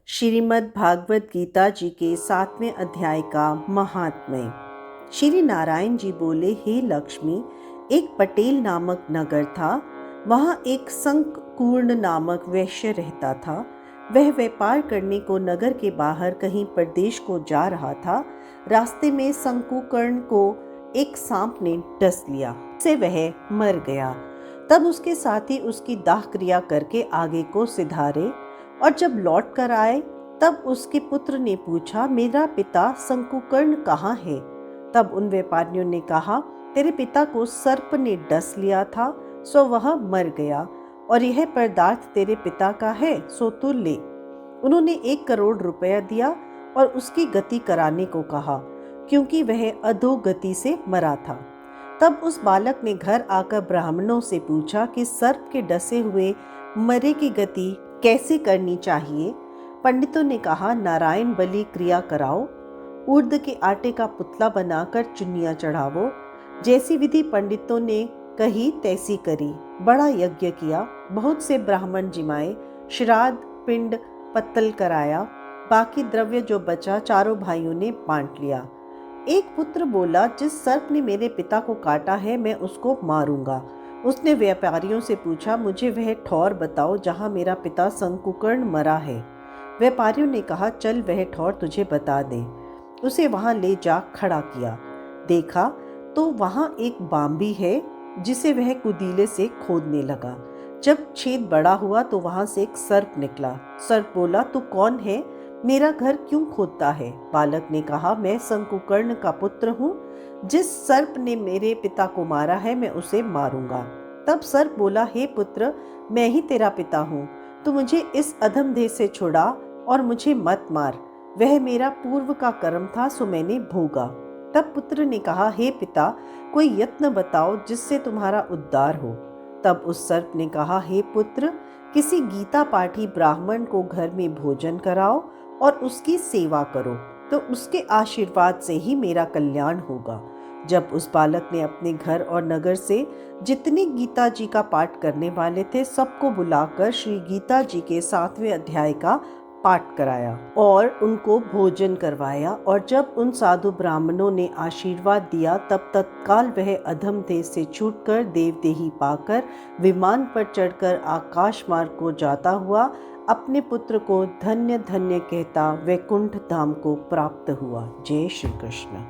श्रीमद् भागवत गीता जी के 7वें अध्याय का महात्म्य। श्री नारायण जी बोले, हे लक्ष्मी, एक पटेल नामक नगर था। वहाँ एक संकपूर्ण नामक वैश्य रहता था। वह व्यापार करने को नगर के बाहर कहीं प्रदेश को जा रहा था। रास्ते में शंकुकर्ण को एक सांप ने डस लिया, से वह मर गया। तब उसके साथी उसकी दाह क्रिया करके आगे को सिधारे और जब लौट कर आए तब उसके पुत्र ने पूछा, मेरा पिता शंकुकर्ण कहाँ है? तब उन व्यापारियों ने कहा, तेरे पिता को सर्प ने डस लिया था, सो वह मर गया, और यह पदार्थ तेरे पिता का है, सो तू ले। उन्होंने 1 करोड़ रुपया दिया और उसकी गति कराने को कहा, क्योंकि वह अधोगति से मरा था। तब उस बालक ने घर आकर ब्राह्मणों से पूछा कि सर्प के डसे हुए मरे की गति कैसे करनी चाहिए? पंडितों ने कहा, नारायण बलि क्रिया कराओ, उर्द के आटे का पुतला बनाकर चुन्नियां चढ़ावो। जैसी विधि पंडितों ने कही तैसी करी। बड़ा यज्ञ किया, बहुत से ब्राह्मण जिमाए, श्राद्ध पिंड पत्तल कराया। बाकी द्रव्य जो बचा चारों भाइयों ने बांट लिया। एक पुत्र बोला, जिस सर्प ने मेरे पिता को काटा है मैं उसको मारूंगा। उसने व्यापारियों से पूछा, मुझे वह ठौर बताओ जहां मेरा पिता शंकुकर्ण मरा है। व्यापारियों ने कहा, चल वह ठौर तुझे बता दे। उसे वहां ले जा खड़ा किया। देखा तो वहां एक बांबी है, जिसे वह कुदीले से खोदने लगा। जब छेद बड़ा हुआ तो वहां से एक सर्प निकला। सर्प बोला, तू कौन है? मेरा घर क्यों खोदता है? बालक ने कहा, मैं शंकुकर्ण का पुत्र हूँ। जिस सर्प ने मेरे पिता को मारा है मैं उसे मारूंगा। तब सर्प बोला, हे पुत्र, मैं ही तेरा पिता हूँ। तू मुझे इस अधम देह से छुड़ा और मुझे मत मार। वह मेरा पूर्व का कर्म था, सो मैंने भोगा। तब पुत्र ने कहा, हे पिता, कोई यत्न बताओ जिससे तुम्हारा उद्धार हो। तब उस सर्प ने कहा, हे पुत्र, किसी गीता पाठी ब्राह्मण को घर में भोजन कराओ और उसकी सेवा करो, तो उसके आशीर्वाद से ही मेरा कल्याण होगा। जब उस बालक ने अपने घर और नगर से जितने गीता जी का पाठ करने वाले थे सबको बुलाकर श्री गीता जी के 7वें अध्याय का पाठ कराया और उनको भोजन करवाया। और जब उन साधु ब्राह्मणों ने आशीर्वाद दिया तब तत्काल वह अधम देह से छूटकर देवदेही पाकर विमान पर चढ़कर आकाश मार्ग को जाता हुआ अपने पुत्र को धन्य धन्य कहता वैकुंठ धाम को प्राप्त हुआ। जय श्री कृष्ण।